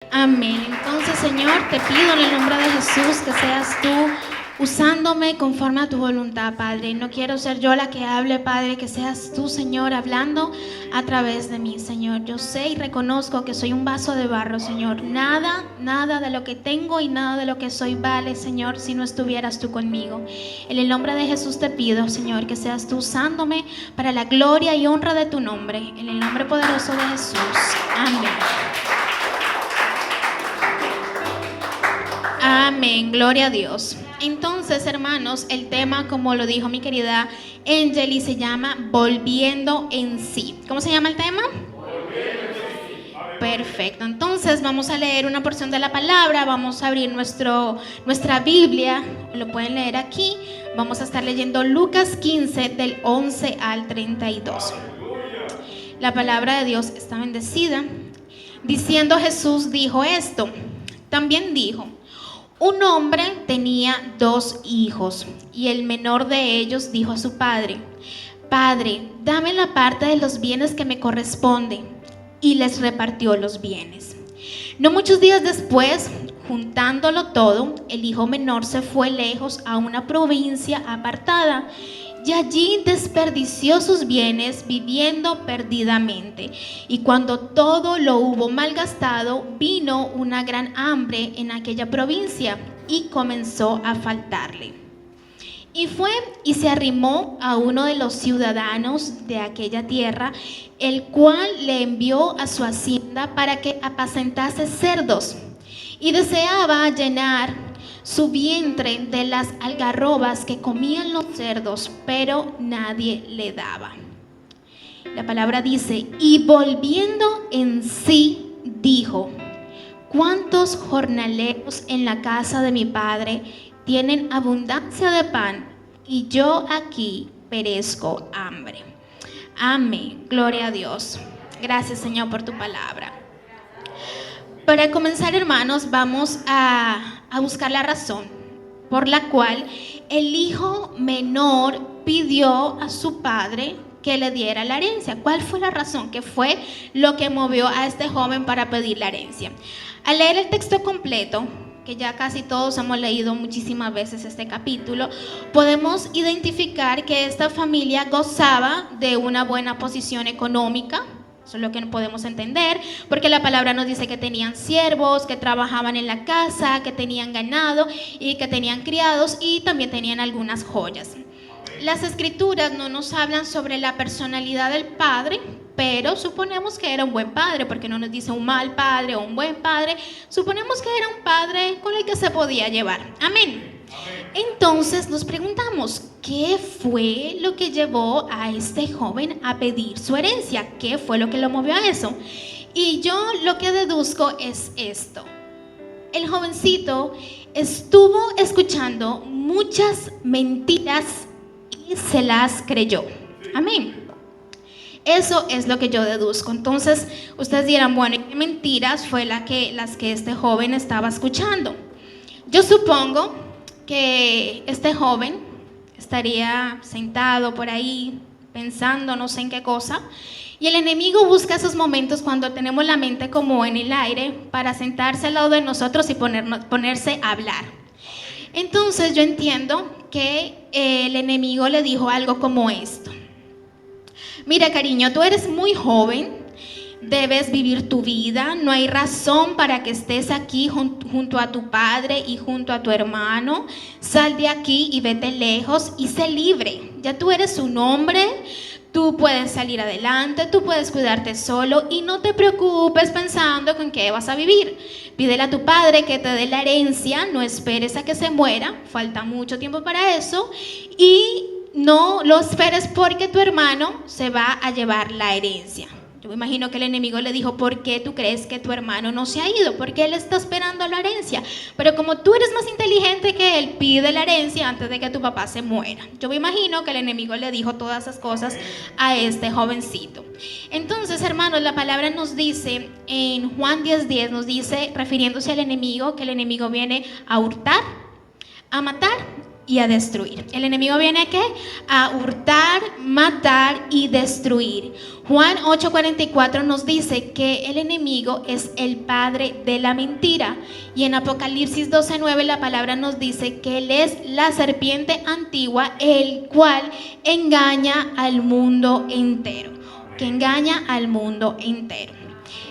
Amén. Entonces, Señor, te pido en el nombre de Jesús que seas tú usándome conforme a tu voluntad, Padre. No quiero ser yo la que hable, Padre, que seas tú, Señor, hablando a través de mí, Señor. Yo sé y reconozco que soy un vaso de barro, Señor. Nada de lo que tengo y nada de lo que soy vale, Señor, si no estuvieras tú conmigo. En el nombre de Jesús te pido, Señor, que seas tú usándome para la gloria y honra de tu nombre. En el nombre poderoso de Jesús. Amén. Amén, gloria a Dios. Entonces, hermanos, el tema, como lo dijo mi querida Angeli, se llama Volviendo en sí. ¿Cómo se llama el tema? Perfecto, entonces vamos a leer una porción de la palabra, vamos a abrir nuestra Biblia, lo pueden leer aquí, vamos a estar leyendo Lucas 15 del 11 al 32. La palabra de Dios está bendecida. Diciendo Jesús dijo esto, también dijo: un hombre tenía 2 hijos y el menor de ellos dijo a su padre: Padre, dame la parte de los bienes que me corresponde. Y les repartió los bienes. No muchos días después, juntándolo todo, el hijo menor se fue lejos a una provincia apartada y allí desperdició sus bienes viviendo perdidamente. Y cuando todo lo hubo malgastado, vino una gran hambre en aquella provincia y comenzó a faltarle. Y fue y se arrimó a uno de los ciudadanos de aquella tierra, el cual le envió a su hacienda para que apacentase cerdos. Y deseaba llenar su vientre de las algarrobas que comían los cerdos, pero nadie le daba. La palabra dice: y volviendo en sí, dijo: ¿cuántos jornaleros en la casa de mi padre tienen abundancia de pan, y yo aquí perezco hambre? Amén, gloria a Dios. Gracias, Señor, por tu palabra. Para comenzar, hermanos, vamos a buscar la razón por la cual el hijo menor pidió a su padre que le diera la herencia. ¿Cuál fue la razón? ¿Qué fue lo que movió a este joven para pedir la herencia? Al leer el texto completo, que ya casi todos hemos leído muchísimas veces este capítulo, podemos identificar que esta familia gozaba de una buena posición económica. Eso es lo que no podemos entender, porque la palabra nos dice que tenían siervos, que trabajaban en la casa, que tenían ganado y que tenían criados, y también tenían algunas joyas. Las escrituras no nos hablan sobre la personalidad del padre, pero suponemos que era un buen padre, porque no nos dice un mal padre o un buen padre. Suponemos que era un padre con el que se podía llevar. Amén. Entonces nos preguntamos, ¿qué fue lo que llevó a este joven a pedir su herencia? ¿Qué fue lo que lo movió a eso? Y yo lo que deduzco es esto: el jovencito estuvo escuchando muchas mentiras y se las creyó. Amén. Eso es lo que yo deduzco. Entonces ustedes dirán, bueno, ¿qué mentiras fue las que este joven estaba escuchando? Yo supongo que este joven estaría sentado por ahí pensando no sé en qué cosa, y el enemigo busca esos momentos cuando tenemos la mente como en el aire para sentarse al lado de nosotros y ponerse a hablar. Entonces yo entiendo que el enemigo le dijo algo como esto: mira, cariño, tú eres muy joven, debes vivir tu vida, no hay razón para que estés aquí junto a tu padre y junto a tu hermano. Sal de aquí y vete lejos y sé libre. Ya tú eres un hombre, tú puedes salir adelante, tú puedes cuidarte solo y no te preocupes pensando con qué vas a vivir. Pídele a tu padre que te dé la herencia, no esperes a que se muera, falta mucho tiempo para eso, y no lo esperes porque tu hermano se va a llevar la herencia. Yo me imagino que el enemigo le dijo: ¿por qué tú crees que tu hermano no se ha ido? Porque él está esperando la herencia. Pero como tú eres más inteligente que él, pide la herencia antes de que tu papá se muera. Yo me imagino que el enemigo le dijo todas esas cosas a este jovencito. Entonces, hermanos, la palabra nos dice en Juan 10:10, nos dice, refiriéndose al enemigo, que el enemigo viene a hurtar, a matar y a destruir. El enemigo viene ¿a qué? A hurtar, matar y destruir. Juan 8:44 nos dice que el enemigo es el padre de la mentira. Y en Apocalipsis 12:9 la palabra nos dice que él es la serpiente antigua, el cual engaña al mundo entero. Que engaña al mundo entero.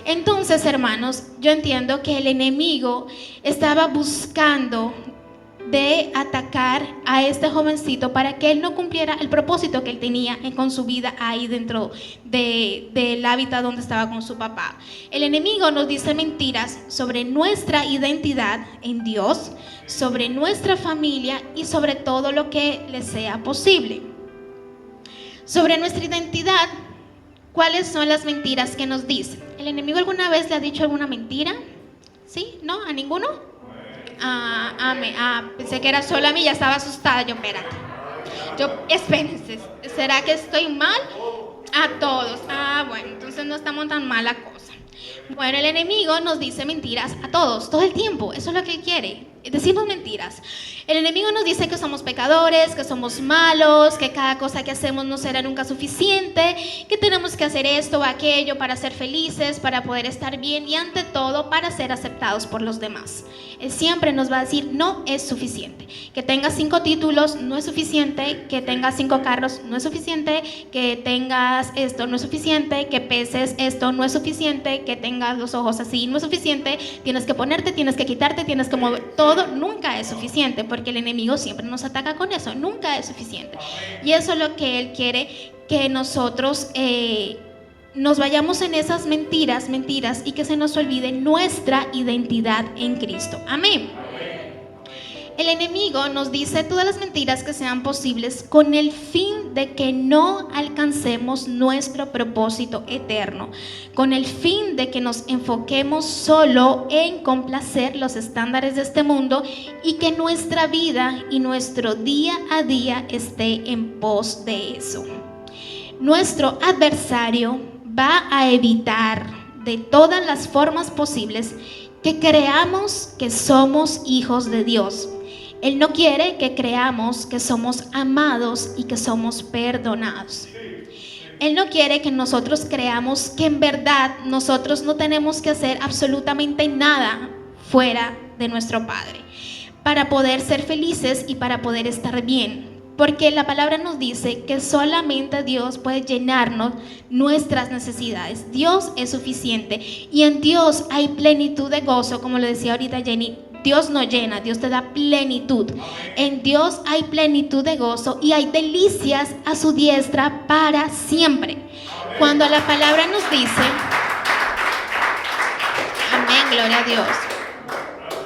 Entonces, hermanos, yo entiendo que el enemigo estaba buscando de atacar a este jovencito para que él no cumpliera el propósito que él tenía con su vida ahí dentro del hábitat donde estaba con su papá. El enemigo nos dice mentiras sobre nuestra identidad en Dios, sobre nuestra familia y sobre todo lo que le sea posible. Sobre nuestra identidad, ¿cuáles son las mentiras que nos dice? ¿El enemigo alguna vez le ha dicho alguna mentira? ¿Sí? ¿No? ¿A ninguno? Pensé que era solo a mí, ya estaba asustada. Espérense, ¿será que estoy mal? A todos. Bueno, entonces no estamos tan mal la cosa. Bueno, el enemigo nos dice mentiras a todos, todo el tiempo. Eso es lo que él quiere. Decimos mentiras. El enemigo nos dice que somos pecadores, que somos malos, que cada cosa que hacemos no será nunca suficiente, que tenemos que hacer esto o aquello para ser felices, para poder estar bien y ante todo para ser aceptados por los demás. Él siempre nos va a decir no es suficiente. Que tengas 5 títulos no es suficiente, que tengas 5 carros no es suficiente, que tengas esto no es suficiente, que peses esto no es suficiente, que tengas los ojos así no es suficiente, tienes que ponerte, tienes que quitarte, tienes que mover. Todo nunca es suficiente porque el enemigo siempre nos ataca con eso, nunca es suficiente. Y eso es lo que él quiere, que nosotros nos vayamos en esas mentiras y que se nos olvide nuestra identidad en Cristo. Amén. El enemigo nos dice todas las mentiras que sean posibles con el fin de que no alcancemos nuestro propósito eterno, con el fin de que nos enfoquemos solo en complacer los estándares de este mundo y que nuestra vida y nuestro día a día esté en pos de eso. Nuestro adversario va a evitar de todas las formas posibles que creamos que somos hijos de Dios. Él no quiere que creamos que somos amados y que somos perdonados. Él no quiere que nosotros creamos que en verdad nosotros no tenemos que hacer absolutamente nada fuera de nuestro Padre para poder ser felices y para poder estar bien. Porque la palabra nos dice que solamente Dios puede llenarnos nuestras necesidades. Dios es suficiente y en Dios hay plenitud de gozo, como lo decía ahorita Jenny. Dios no llena, Dios te da plenitud. En Dios hay plenitud de gozo y hay delicias a su diestra para siempre. Cuando la palabra nos dice, amén, gloria a Dios.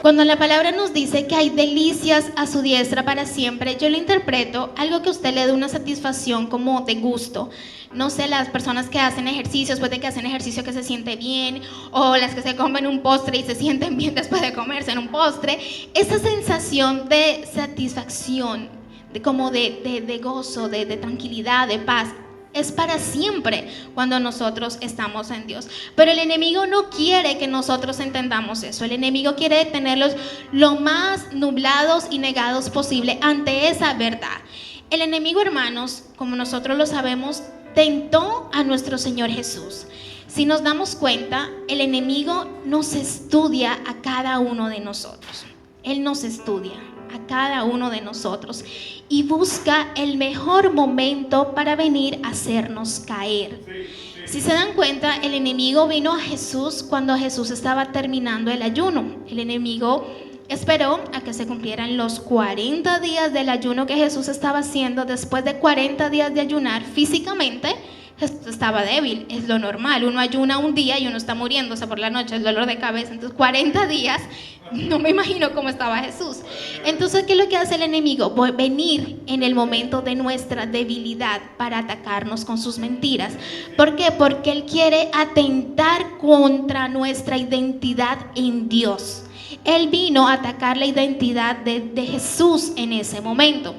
Cuando la palabra nos dice que hay delicias a su diestra para siempre, yo lo interpreto algo que a usted le dé una satisfacción como de gusto. No sé, las personas que hacen ejercicio, después de que hacen ejercicio que se siente bien, o las que se comen un postre y se sienten bien después de comerse en un postre, esa sensación de satisfacción, de gozo, de tranquilidad, de paz, es para siempre cuando nosotros estamos en Dios. Pero el enemigo no quiere que nosotros entendamos eso. El enemigo quiere tenerlos lo más nublados y negados posible ante esa verdad. El enemigo, hermanos, como nosotros lo sabemos, tentó a nuestro Señor Jesús. Si nos damos cuenta, el enemigo nos estudia a cada uno de nosotros. Él nos estudia a cada uno de nosotros y busca el mejor momento para venir a hacernos caer. Si se dan cuenta, el enemigo vino a Jesús cuando Jesús estaba terminando el ayuno. El enemigo esperó a que se cumplieran los 40 días del ayuno que Jesús estaba haciendo. Después de 40 días de ayunar físicamente, Jesús estaba débil, es lo normal. Uno ayuna un día y uno está muriéndose por la noche, el dolor de cabeza. Entonces 40 días, no me imagino cómo estaba Jesús. Entonces, ¿qué es lo que hace el enemigo? Venir en el momento de nuestra debilidad para atacarnos con sus mentiras. ¿Por qué? Porque Él quiere atentar contra nuestra identidad en Dios. Él vino a atacar la identidad de Jesús en ese momento.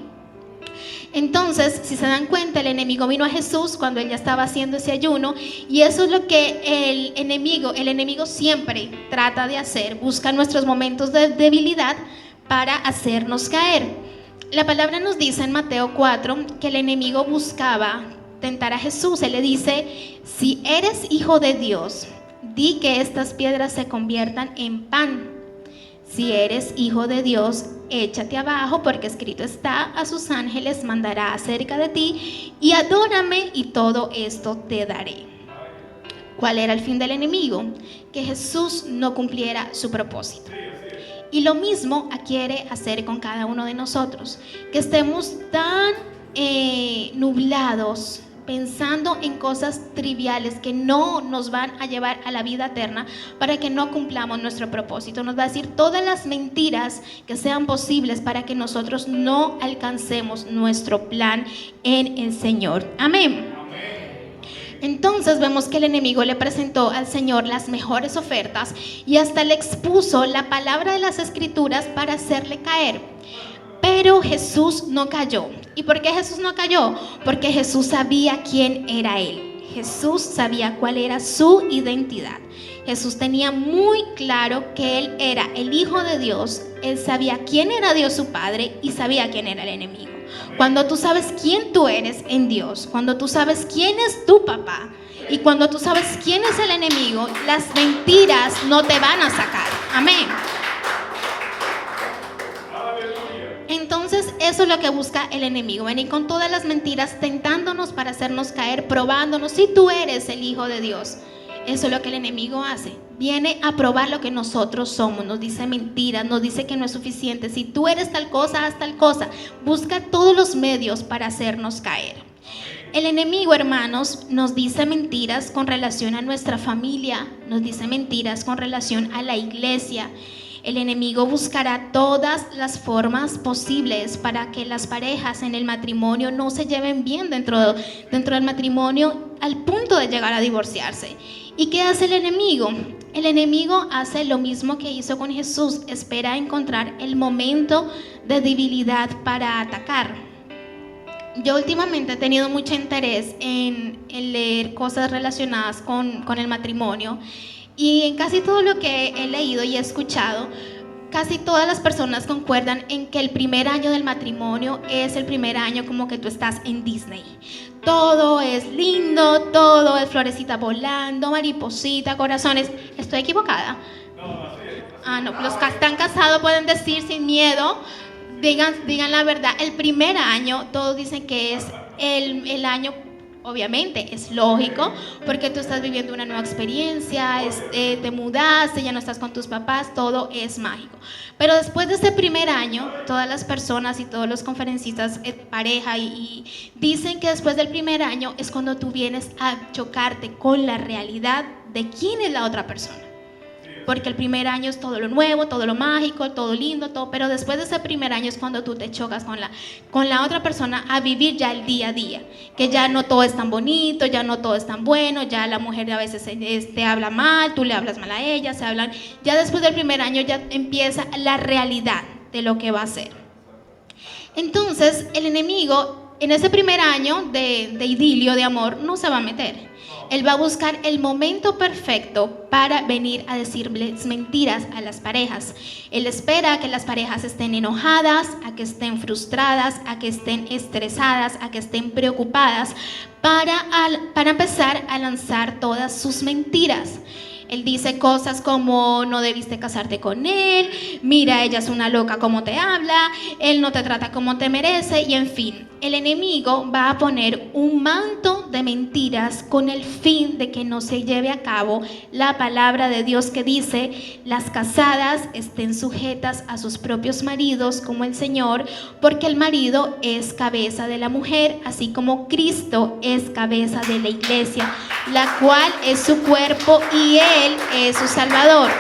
Entonces, si se dan cuenta, el enemigo vino a Jesús cuando Él ya estaba haciendo ese ayuno, y eso es lo que el enemigo siempre trata de hacer, busca nuestros momentos de debilidad para hacernos caer. La palabra nos dice en Mateo 4 que el enemigo buscaba tentar a Jesús. Él le dice: si eres hijo de Dios, di que estas piedras se conviertan en pan. Si eres hijo de Dios, échate abajo, porque escrito está: a sus ángeles mandará acerca de ti, y adórame y todo esto te daré. ¿Cuál era el fin del enemigo? Que Jesús no cumpliera su propósito. Y lo mismo quiere hacer con cada uno de nosotros, que estemos tan nublados, pensando en cosas triviales que no nos van a llevar a la vida eterna, para que no cumplamos nuestro propósito. Nos va a decir todas las mentiras que sean posibles para que nosotros no alcancemos nuestro plan en el Señor. Amén. Entonces vemos que el enemigo le presentó al Señor las mejores ofertas y hasta le expuso la palabra de las Escrituras para hacerle caer. Pero Jesús no cayó. ¿Y por qué Jesús no cayó? Porque Jesús sabía quién era Él. Jesús sabía cuál era su identidad. Jesús tenía muy claro que Él era el Hijo de Dios. Él sabía quién era Dios su Padre y sabía quién era el enemigo. Cuando tú sabes quién tú eres en Dios, cuando tú sabes quién es tu papá y cuando tú sabes quién es el enemigo, las mentiras no te van a sacar. Amén. Entonces eso es lo que busca el enemigo, venir con todas las mentiras, tentándonos para hacernos caer, probándonos si tú eres el Hijo de Dios. Eso es lo que el enemigo hace. Viene a probar lo que nosotros somos. Nos dice mentiras, nos dice que no es suficiente. Si tú eres tal cosa, haz tal cosa. Busca todos los medios para hacernos caer. El enemigo, hermanos, nos dice mentiras con relación a nuestra familia. Nos dice mentiras con relación a la iglesia. El enemigo buscará todas las formas posibles para que las parejas en el matrimonio no se lleven bien dentro del matrimonio, al punto de llegar a divorciarse. ¿Y qué hace el enemigo? El enemigo hace lo mismo que hizo con Jesús. Espera encontrar el momento de debilidad para atacar. Yo últimamente he tenido mucho interés en leer cosas relacionadas con el matrimonio. Y en casi todo lo que he leído y he escuchado, casi todas las personas concuerdan en que el primer año del matrimonio es el primer año como que tú estás en Disney. Todo es lindo, todo es florecita volando, mariposita, corazones. ¿Estoy equivocada? No, los que están casados pueden decir sin miedo, digan la verdad. El primer año, todos dicen que es el año. Obviamente, es lógico, porque tú estás viviendo una nueva experiencia, te mudaste, ya no estás con tus papás, todo es mágico. Pero después de ese primer año, todas las personas y todos los conferencistas de pareja y dicen que después del primer año es cuando tú vienes a chocarte con la realidad de quién es la otra persona. Porque el primer año es todo lo nuevo, todo lo mágico, todo lindo, todo, pero después de ese primer año es cuando tú te chocas con la otra persona a vivir ya el día a día, que ya no todo es tan bonito, ya no todo es tan bueno, ya la mujer a veces te habla mal, tú le hablas mal a ella, ya después del primer año ya empieza la realidad de lo que va a ser. Entonces el enemigo en ese primer año de idilio, de amor, no se va a meter. Él va a buscar el momento perfecto para venir a decirles mentiras a las parejas. Él espera a que las parejas estén enojadas, a que estén frustradas, a que estén estresadas, a que estén preocupadas, para empezar a lanzar todas sus mentiras. Él dice cosas como: no debiste casarte con él, mira, ella es una loca como te habla, él no te trata como te merece, y en fin, el enemigo va a poner un manto de mentiras con el fin de que no se lleve a cabo la palabra de Dios que dice: las casadas estén sujetas a sus propios maridos como el Señor, porque el marido es cabeza de la mujer, así como Cristo es cabeza de la iglesia, la cual es su cuerpo y Él es su Salvador.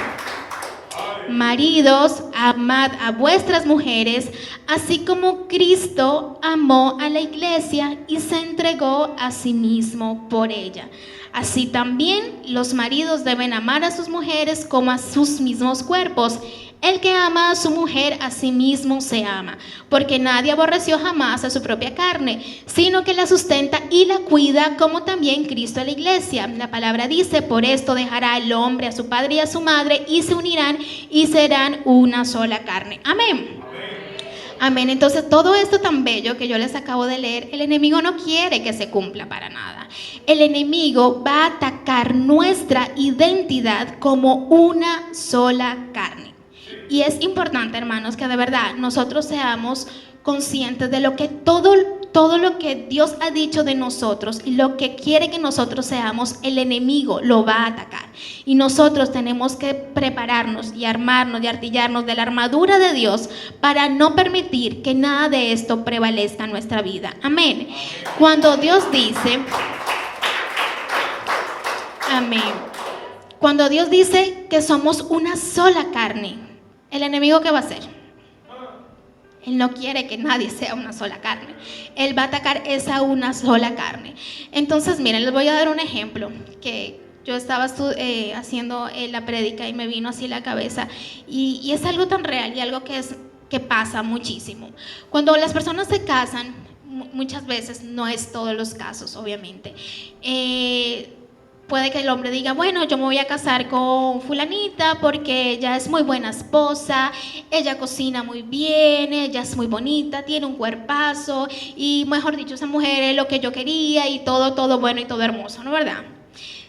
Maridos, amad a vuestras mujeres, así como Cristo amó a la iglesia y se entregó a sí mismo por ella. Así también los maridos deben amar a sus mujeres como a sus mismos cuerpos. El que ama a su mujer, a sí mismo se ama, porque nadie aborreció jamás a su propia carne, sino que la sustenta y la cuida, como también Cristo a la iglesia. La palabra dice: por esto dejará el hombre a su padre y a su madre, y se unirán y serán una sola carne. Amén. Amén. Entonces, todo esto tan bello que yo les acabo de leer, el enemigo no quiere que se cumpla para nada. El enemigo va a atacar nuestra identidad como una sola carne. Y es importante, hermanos, que de verdad nosotros seamos conscientes de lo que todo lo que Dios ha dicho de nosotros y lo que quiere que nosotros seamos, el enemigo lo va a atacar. Y nosotros tenemos que prepararnos y armarnos y artillarnos de la armadura de Dios para no permitir que nada de esto prevalezca en nuestra vida. Amén. Cuando Dios dice, amén. Cuando Dios dice que somos una sola carne, ¿el enemigo qué va a hacer? Él no quiere que nadie sea una sola carne. Él va a atacar esa una sola carne. Entonces, miren, les voy a dar un ejemplo que yo estaba haciendo la prédica y me vino así la cabeza. Y es algo tan real y algo que pasa muchísimo. Cuando las personas se casan, muchas veces, no es todos los casos, obviamente, puede que el hombre diga, bueno, yo me voy a casar con fulanita porque ella es muy buena esposa, ella cocina muy bien, ella es muy bonita, tiene un cuerpazo y, mejor dicho, esa mujer es lo que yo quería y todo bueno y todo hermoso, ¿no es verdad?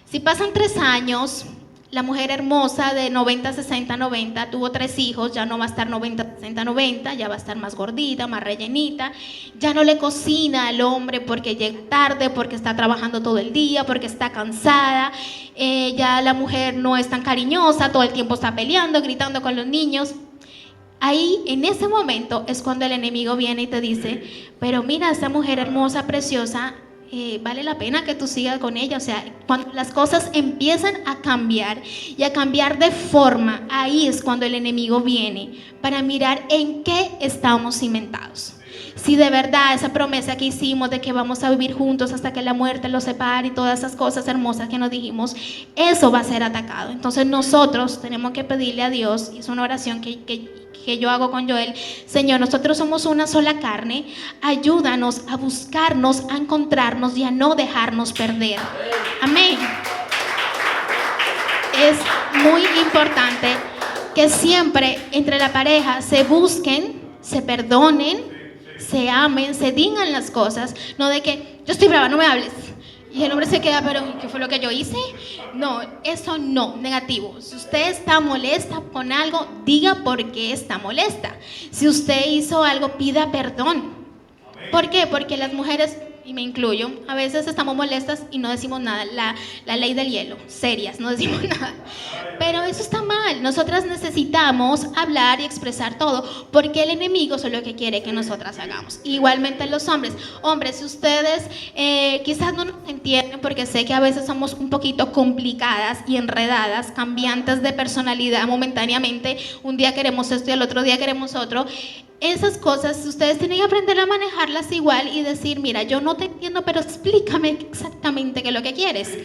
Si pasan 3 años, la mujer hermosa de 90, 60, 90 tuvo 3 hijos, ya no va a estar 90, 60, 90, ya va a estar más gordita, más rellenita, ya no le cocina al hombre porque llega tarde, porque está trabajando todo el día, porque está cansada, ya la mujer no es tan cariñosa, todo el tiempo está peleando, gritando con los niños. Ahí, en ese momento, es cuando el enemigo viene y te dice, pero mira, esa mujer hermosa, preciosa, vale la pena que tú sigas con ella. O sea, cuando las cosas empiezan a cambiar y a cambiar de forma, ahí es cuando el enemigo viene para mirar en qué estamos cimentados. Si de verdad esa promesa que hicimos de que vamos a vivir juntos hasta que la muerte los separe y todas esas cosas hermosas que nos dijimos, eso va a ser atacado. Entonces nosotros tenemos que pedirle a Dios, y es una oración que yo hago con Joel: Señor, nosotros somos una sola carne, ayúdanos a buscarnos, a encontrarnos y a no dejarnos perder. Amén. Es muy importante que siempre entre la pareja se busquen, se perdonen, se amen, se digan las cosas, no de que yo estoy brava, no me hables. Y el hombre se queda, pero ¿qué fue lo que yo hice? No, eso no, negativo. Si usted está molesta con algo, diga por qué está molesta. Si usted hizo algo, pida perdón. ¿Por qué? Porque las mujeres, y me incluyo, a veces estamos molestas y no decimos nada. La ley del hielo, serias, no decimos nada. Pero eso está mal. Nosotras necesitamos hablar y expresar todo, porque el enemigo es lo que quiere que nosotras hagamos. Igualmente los hombres. Hombres, si ustedes quizás no nos entienden, porque sé que a veces somos un poquito complicadas y enredadas, cambiantes de personalidad momentáneamente. Un día queremos esto y al otro día queremos otro. Esas cosas ustedes tienen que aprender a manejarlas igual y decir, mira, yo no te entiendo, pero explícame exactamente qué es lo que quieres.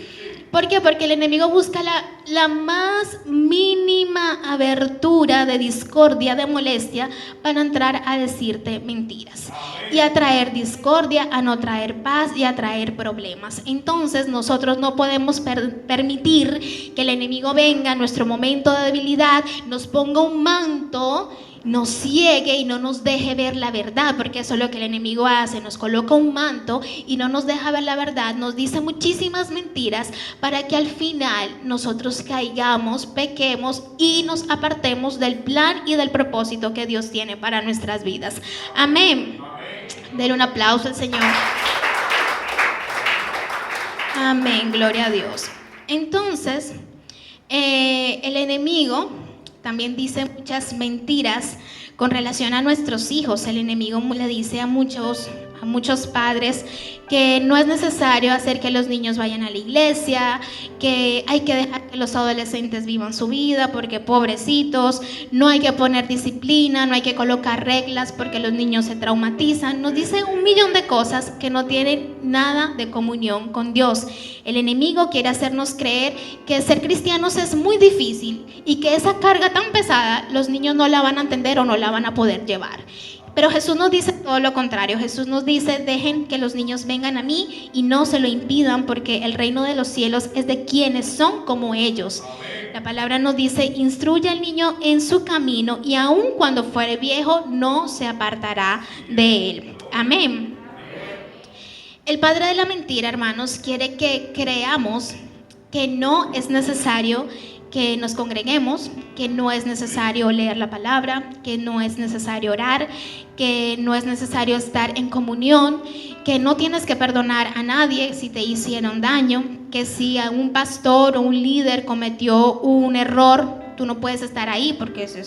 ¿Por qué? Porque el enemigo busca la más mínima abertura de discordia, de molestia, para entrar a decirte mentiras y a traer discordia, a no traer paz y a traer problemas. Entonces nosotros no podemos permitir que el enemigo venga en nuestro momento de debilidad, nos ponga un manto, nos ciegue y no nos deje ver la verdad, porque eso es lo que el enemigo hace, nos coloca un manto y no nos deja ver la verdad, nos dice muchísimas mentiras para que al final nosotros caigamos, pequemos y nos apartemos del plan y del propósito que Dios tiene para nuestras vidas. Amén. Denle un aplauso al Señor. Amén, gloria a Dios. Entonces, el enemigo también dice muchas mentiras con relación a nuestros hijos. El enemigo le dice a muchos padres que no es necesario hacer que los niños vayan a la iglesia, que hay que dejar que los adolescentes vivan su vida porque pobrecitos, no hay que poner disciplina, no hay que colocar reglas porque los niños se traumatizan. Nos dicen un millón de cosas que no tienen nada de comunión con Dios. El enemigo quiere hacernos creer que ser cristianos es muy difícil y que esa carga tan pesada los niños no la van a entender o no la van a poder llevar. Pero Jesús nos dice todo lo contrario. Jesús nos dice: dejen que los niños vengan a mí y no se lo impidan, porque el reino de los cielos es de quienes son como ellos. La palabra nos dice: instruye al niño en su camino, y aun cuando fuere viejo no se apartará de él. Amén. El padre de la mentira, hermanos, quiere que creamos que no es necesario que nos congreguemos, que no es necesario leer la palabra, que no es necesario orar, que no es necesario estar en comunión, que no tienes que perdonar a nadie si te hicieron daño, que si a un pastor o un líder cometió un error, tú no puedes estar ahí porque ese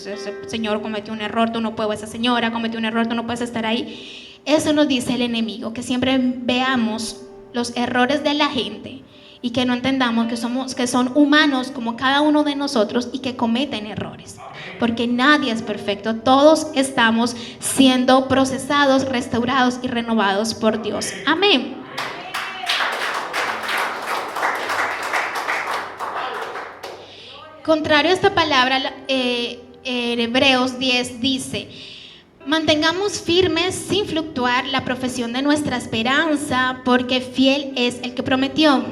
señor cometió un error, tú no puedes, esa señora cometió un error, tú no puedes estar ahí. Eso nos dice el enemigo, que siempre veamos los errores de la gente y que no entendamos que son humanos como cada uno de nosotros y que cometen errores, porque nadie es perfecto. Todos estamos siendo procesados, restaurados y renovados por Dios. Amén. Contrario a esta palabra, en Hebreos 10 dice: mantengamos firmes sin fluctuar la profesión de nuestra esperanza, porque fiel es el que prometió.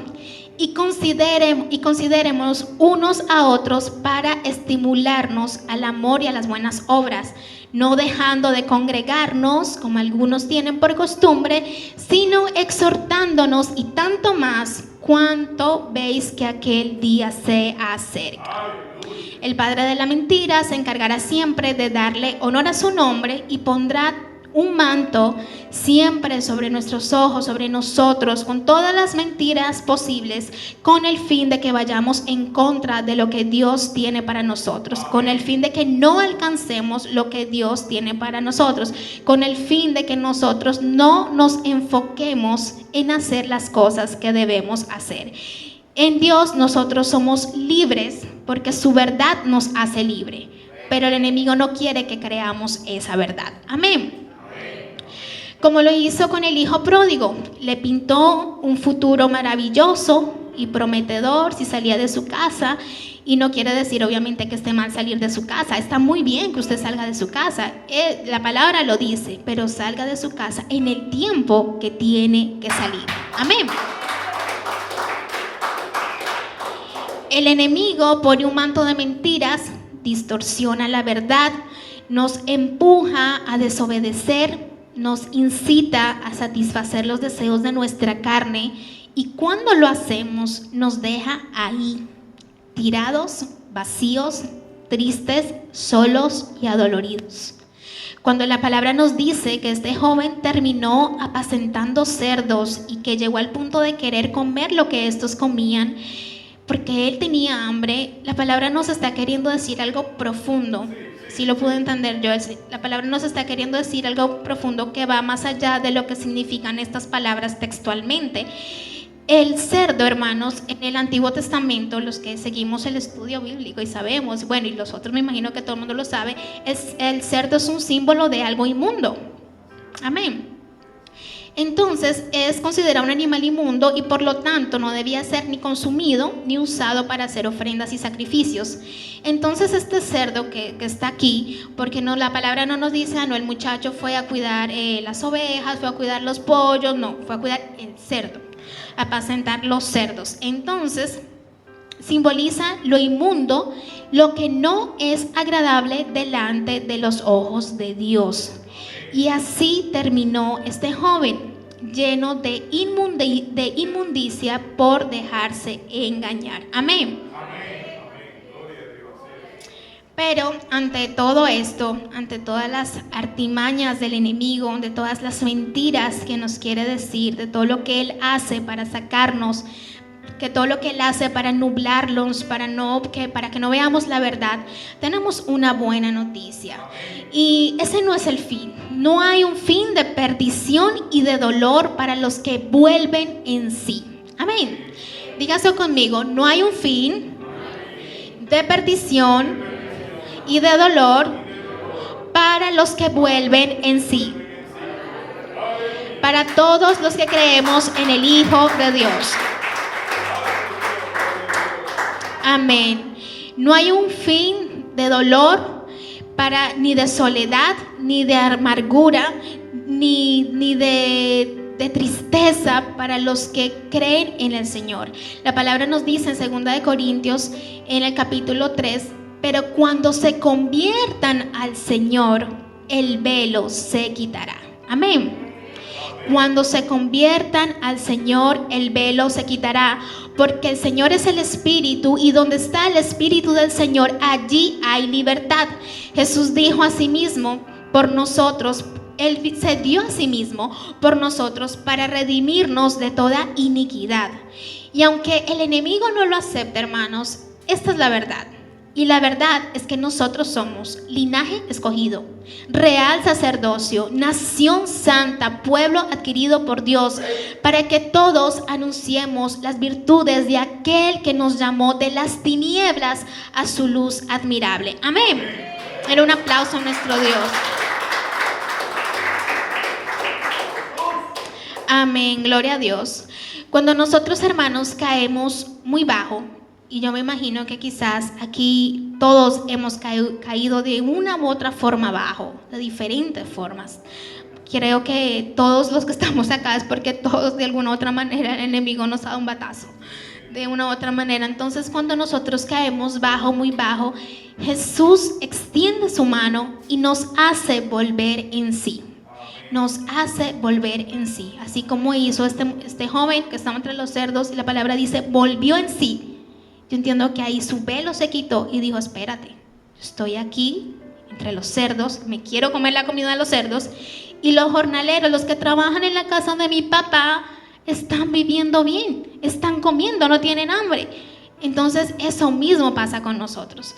Y consideremos unos a otros para estimularnos al amor y a las buenas obras, no dejando de congregarnos como algunos tienen por costumbre, sino exhortándonos, y tanto más cuanto veis que aquel día se acerca. El padre de la mentira se encargará siempre de darle honor a su nombre y pondrá un manto siempre sobre nuestros ojos, sobre nosotros, con todas las mentiras posibles, con el fin de que vayamos en contra de lo que Dios tiene para nosotros, con el fin de que no alcancemos lo que Dios tiene para nosotros, con el fin de que nosotros no nos enfoquemos en hacer las cosas que debemos hacer. En Dios nosotros somos libres porque su verdad nos hace libre, pero el enemigo no quiere que creamos esa verdad. Amén. Como lo hizo con el hijo pródigo, le pintó un futuro maravilloso y prometedor si salía de su casa, y no quiere decir obviamente que esté mal salir de su casa. Está muy bien que usted salga de su casa, la palabra lo dice, pero salga de su casa en el tiempo que tiene que salir. Amén. El enemigo pone un manto de mentiras, distorsiona la verdad, nos empuja a desobedecer, nos incita a satisfacer los deseos de nuestra carne, y cuando lo hacemos nos deja ahí, tirados, vacíos, tristes, solos y adoloridos. Cuando la palabra nos dice que este joven terminó apacentando cerdos y que llegó al punto de querer comer lo que estos comían, porque él tenía hambre, la palabra nos está queriendo decir algo profundo. Si lo pude entender yo, la palabra nos está queriendo decir algo profundo que va más allá de lo que significan estas palabras textualmente. El cerdo, hermanos, en el Antiguo Testamento, los que seguimos el estudio bíblico y sabemos, bueno, y los otros me imagino que todo el mundo lo sabe, el cerdo es un símbolo de algo inmundo. Amén. Entonces es considerado un animal inmundo y por lo tanto no debía ser ni consumido ni usado para hacer ofrendas y sacrificios. Entonces este cerdo que está aquí, porque no, la palabra no nos dice, no, el muchacho fue a cuidar las ovejas, fue a cuidar los pollos, no, fue a cuidar el cerdo, a apacentar los cerdos. Entonces simboliza lo inmundo, lo que no es agradable delante de los ojos de Dios. Y así terminó este joven, lleno de inmundicia por dejarse engañar. Amén. Pero ante todo esto, ante todas las artimañas del enemigo, de todas las mentiras que nos quiere decir, de todo lo que él hace para sacarnos, que todo lo que él hace para nublarlos, para que no veamos la verdad, tenemos una buena noticia. Y ese no es el fin. No hay un fin de perdición y de dolor para los que vuelven en sí. Amén. Dígase conmigo, no hay un fin de perdición y de dolor para los que vuelven en sí. Para todos los que creemos en el Hijo de Dios. Amén. No hay un fin de dolor ni de soledad, ni de amargura, ni de tristeza para los que creen en el Señor. La palabra nos dice en 2 Corintios, en el capítulo 3, pero cuando se conviertan al Señor, el velo se quitará. Amén. Cuando se conviertan al Señor, el velo se quitará, porque el Señor es el Espíritu, y donde está el Espíritu del Señor, allí hay libertad. Jesús dijo a sí mismo por nosotros, Él se dio a sí mismo por nosotros para redimirnos de toda iniquidad. Y aunque el enemigo no lo acepte, hermanos, esta es la verdad. Y la verdad es que nosotros somos linaje escogido, real sacerdocio, nación santa, pueblo adquirido por Dios, para que todos anunciemos las virtudes de aquel que nos llamó de las tinieblas a su luz admirable. Amén. Era un aplauso a nuestro Dios. Amén, gloria a Dios. Cuando nosotros, hermanos, caemos muy bajo, y yo me imagino que quizás aquí todos hemos caído de una u otra forma abajo, de diferentes formas. Creo que todos los que estamos acá es porque todos de alguna u otra manera el enemigo nos ha dado un batazo, de una u otra manera. Entonces, cuando nosotros caemos bajo, muy bajo, Jesús extiende su mano y nos hace volver en sí. Nos hace volver en sí. Así como hizo este joven que estaba entre los cerdos, y la palabra dice, volvió en sí. Yo entiendo que ahí su velo se quitó y dijo, espérate, estoy aquí entre los cerdos, me quiero comer la comida de los cerdos, y los jornaleros, los que trabajan en la casa de mi papá, están viviendo bien, están comiendo, no tienen hambre. Entonces eso mismo pasa con nosotros.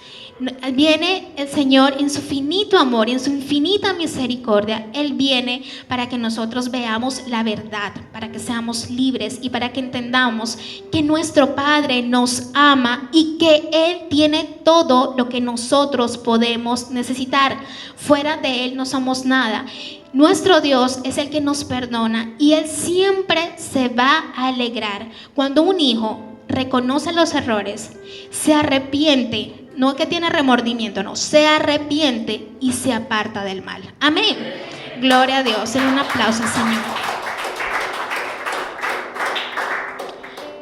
Viene el Señor en su finito amor y en su infinita misericordia. Él viene para que nosotros veamos la verdad, para que seamos libres y para que entendamos que nuestro Padre nos ama y que Él tiene todo lo que nosotros podemos necesitar. Fuera de Él no somos nada. Nuestro Dios es el que nos perdona y Él siempre se va a alegrar cuando un hijo reconoce los errores, se arrepiente, no que tiene remordimiento, no, se arrepiente y se aparta del mal. Amén. Gloria a Dios. En un aplauso al Señor.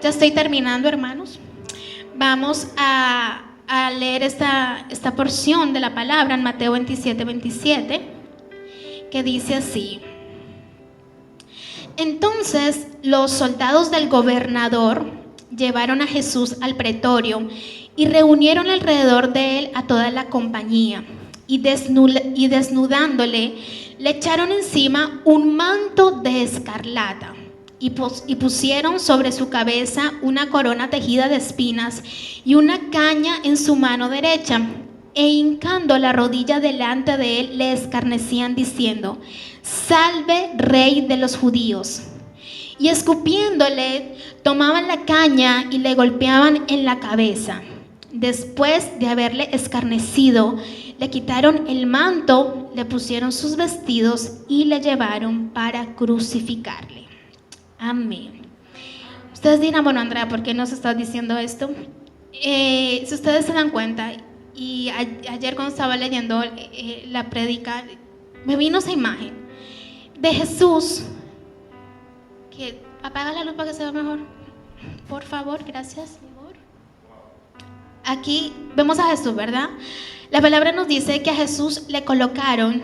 Ya estoy terminando, hermanos. Vamos a leer esta porción de la palabra en Mateo 27:27, que dice así. Entonces los soldados del gobernador llevaron a Jesús al pretorio y reunieron alrededor de él a toda la compañía, y desnudándole, le echaron encima un manto de escarlata y pusieron sobre su cabeza una corona tejida de espinas y una caña en su mano derecha, e hincando la rodilla delante de él le escarnecían diciendo, salve, rey de los judíos. Y escupiéndole, tomaban la caña y le golpeaban en la cabeza. Después de haberle escarnecido, le quitaron el manto, le pusieron sus vestidos y le llevaron para crucificarle. Amén. Ustedes dirán, bueno, Andrea, ¿por qué nos estás diciendo esto? Si ustedes se dan cuenta, y ayer cuando estaba leyendo la prédica, me vino esa imagen de Jesús. Que apaga la luz para que se vea mejor. Por favor, gracias. Aquí vemos a Jesús, ¿verdad? La palabra nos dice que a Jesús le colocaron,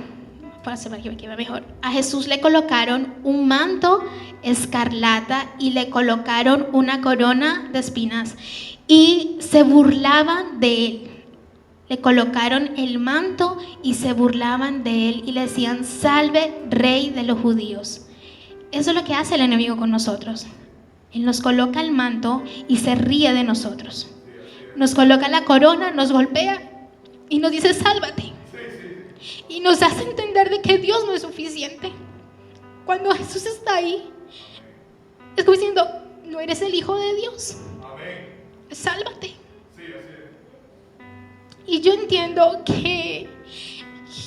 a Jesús le colocaron un manto escarlata y le colocaron una corona de espinas y se burlaban de él. Le colocaron el manto y se burlaban de él y le decían, salve, rey de los judíos. Eso es lo que hace el enemigo con nosotros. Él nos coloca el manto y se ríe de nosotros. Nos coloca la corona, nos golpea y nos dice, sálvate. Y nos hace entender de que Dios no es suficiente. Cuando Jesús está ahí, es como diciendo, no eres el Hijo de Dios. Sálvate. Y yo entiendo que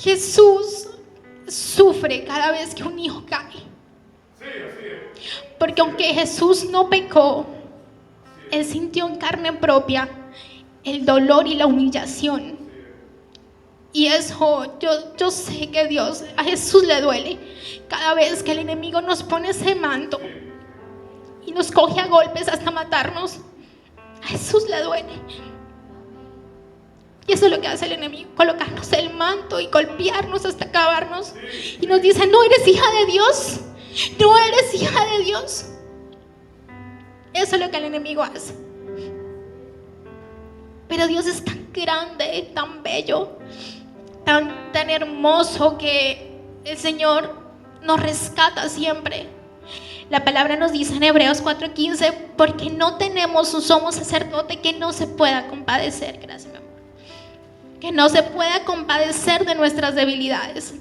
Jesús sufre cada vez que un hijo cae. Porque aunque Jesús no pecó, Él sintió en carne propia el dolor y la humillación. Y eso, yo sé que Dios, a Jesús le duele cada vez que el enemigo nos pone ese manto y nos coge a golpes hasta matarnos. A Jesús le duele. Y eso es lo que hace el enemigo, colocarnos el manto y golpearnos hasta acabarnos. Y nos dice, no eres hija de Dios, no eres hija de Dios. Eso es lo que el enemigo hace. Pero Dios es tan grande, tan bello, tan hermoso, que el Señor nos rescata siempre. La palabra nos dice en Hebreos 4:15, porque no tenemos un sumo sacerdote que no se pueda compadecer, gracias mi amor, que no se pueda compadecer de nuestras debilidades.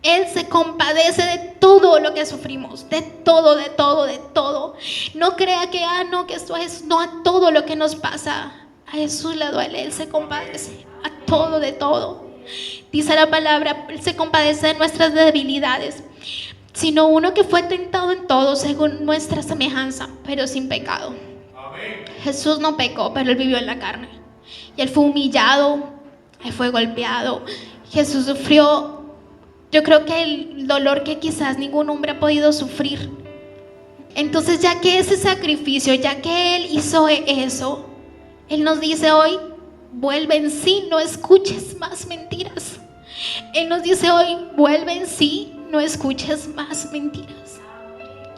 Él se compadece de todo lo que sufrimos, de todo, de todo, de todo. No crea que, no, que esto es, no, a todo lo que nos pasa. A Jesús le duele, Él se compadece a todo, de todo. Dice la palabra, Él se compadece de nuestras debilidades, sino uno que fue tentado en todo según nuestra semejanza, pero sin pecado. Amén. Jesús no pecó, pero Él vivió en la carne. Y Él fue humillado, Él fue golpeado. Jesús sufrió, yo creo que el dolor que quizás ningún hombre ha podido sufrir. Entonces, ya que ese sacrificio, ya que Él hizo eso, Él nos dice hoy, vuelve en sí, no escuches más mentiras. Él nos dice hoy, vuelve en sí, no escuches más mentiras.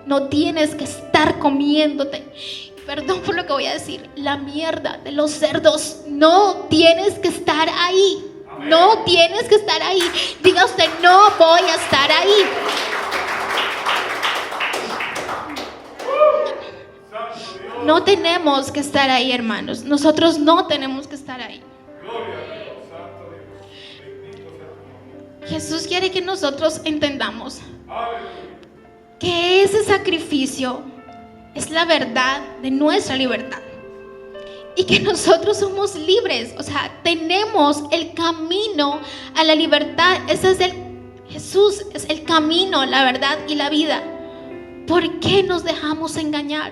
No tienes que estar comiéndote, perdón por lo que voy a decir, la mierda de los cerdos. No tienes que estar ahí. No tienes que estar ahí. Diga usted, no voy a estar ahí. No tenemos que estar ahí, hermanos. Nosotros no tenemos que estar ahí. Jesús quiere que nosotros entendamos que ese sacrificio es la verdad de nuestra libertad. Y que nosotros somos libres, o sea, tenemos el camino a la libertad. Jesús es el camino, la verdad y la vida. ¿Por qué nos dejamos engañar?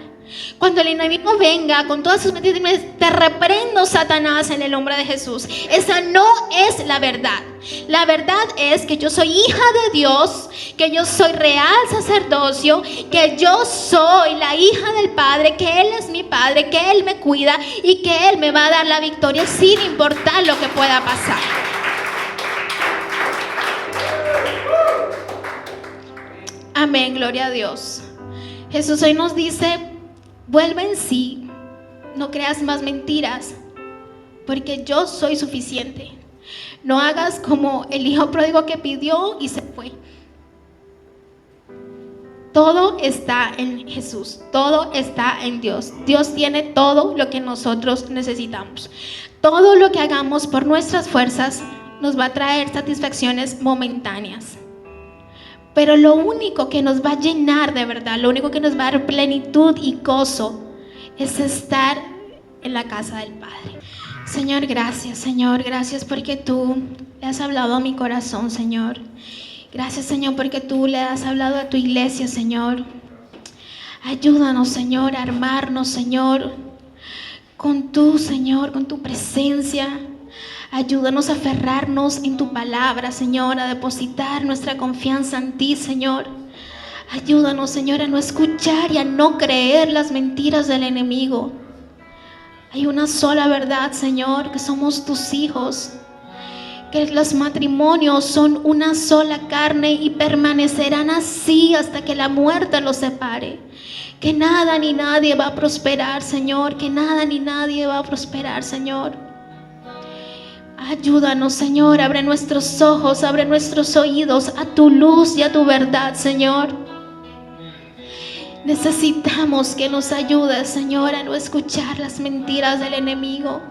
Cuando el enemigo venga con todas sus mentiras, te reprendo, Satanás, en el nombre de Jesús. Esa no es la verdad. La verdad es que yo soy hija de Dios, que yo soy real sacerdocio, que yo soy la hija del Padre, que Él es mi Padre, que Él me cuida y que Él me va a dar la victoria sin importar lo que pueda pasar. Amén, gloria a Dios. Jesús hoy nos dice, vuelve en sí, no creas más mentiras, porque yo soy suficiente. No hagas como el hijo pródigo que pidió y se fue. Todo está en Jesús, todo está en Dios. Dios tiene todo lo que nosotros necesitamos. Todo lo que hagamos por nuestras fuerzas nos va a traer satisfacciones momentáneas. Pero lo único que nos va a llenar de verdad, lo único que nos va a dar plenitud y gozo, es estar en la casa del Padre. Señor, gracias porque tú le has hablado a mi corazón, Señor. Gracias, Señor, porque tú le has hablado a tu iglesia, Señor. Ayúdanos, Señor, a armarnos, Señor, con tu, Señor, con tu presencia. Ayúdanos a aferrarnos en tu palabra, Señor, a depositar nuestra confianza en ti, Señor. Ayúdanos, Señor, a no escuchar y a no creer las mentiras del enemigo. Hay una sola verdad, Señor, que somos tus hijos, que los matrimonios son una sola carne y permanecerán así hasta que la muerte los separe. Que nada ni nadie va a prosperar, Señor, que nada ni nadie va a prosperar, Señor. Ayúdanos, Señor, abre nuestros ojos, abre nuestros oídos a tu luz y a tu verdad, Señor. Necesitamos que nos ayudes, Señor, a no escuchar las mentiras del enemigo.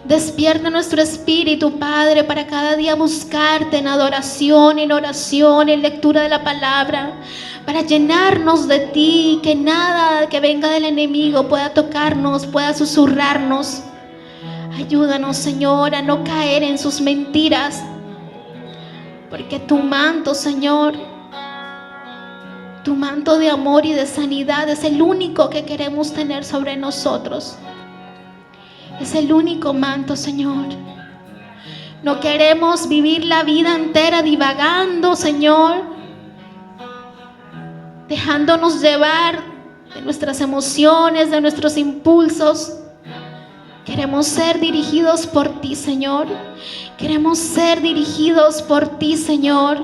Despierta nuestro espíritu, Padre, para cada día buscarte en adoración, en oración, en lectura de la palabra, para llenarnos de ti, que nada que venga del enemigo pueda tocarnos, pueda susurrarnos. Ayúdanos, Señor, a no caer en sus mentiras, porque tu manto, Señor, tu manto de amor y de sanidad es el único que queremos tener sobre nosotros. Es el único manto, Señor. No queremos vivir la vida entera divagando, Señor, dejándonos llevar de nuestras emociones, de nuestros impulsos. Queremos ser dirigidos por ti, Señor. Queremos ser dirigidos por ti, Señor.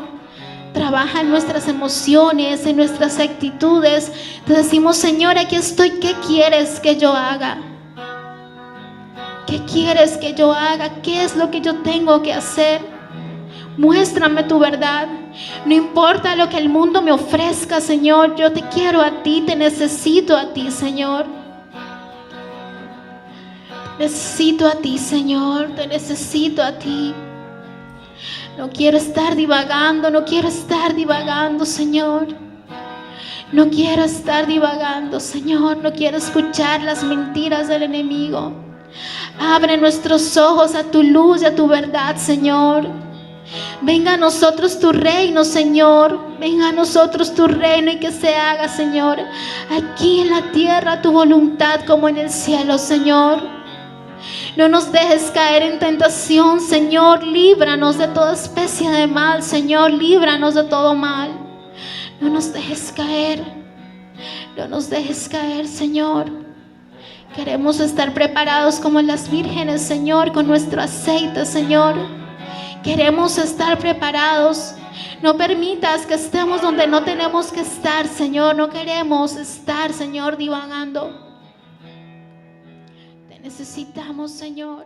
Trabaja en nuestras emociones, en nuestras actitudes. Te decimos, Señor, aquí estoy. ¿Qué quieres que yo haga? ¿Qué quieres que yo haga? ¿Qué es lo que yo tengo que hacer? Muéstrame tu verdad. No importa lo que el mundo me ofrezca, Señor. Yo te quiero a ti, te necesito a ti, Señor. Necesito a ti, Señor. Te necesito a ti. No quiero estar divagando, no quiero estar divagando, Señor. No quiero estar divagando, Señor. No quiero escuchar las mentiras del enemigo. Abre nuestros ojos a tu luz y a tu verdad, Señor. Venga a nosotros tu reino, Señor. Venga a nosotros tu reino y que se haga, Señor, aquí en la tierra tu voluntad como en el cielo, Señor. No nos dejes caer en tentación, Señor. Líbranos de toda especie de mal, Señor. Líbranos de todo mal. No nos dejes caer. No nos dejes caer, Señor. Queremos estar preparados como las vírgenes, Señor, con nuestro aceite, Señor. Queremos estar preparados. No permitas que estemos donde no tenemos que estar, Señor. No queremos estar, Señor, divagando. Te necesitamos, Señor.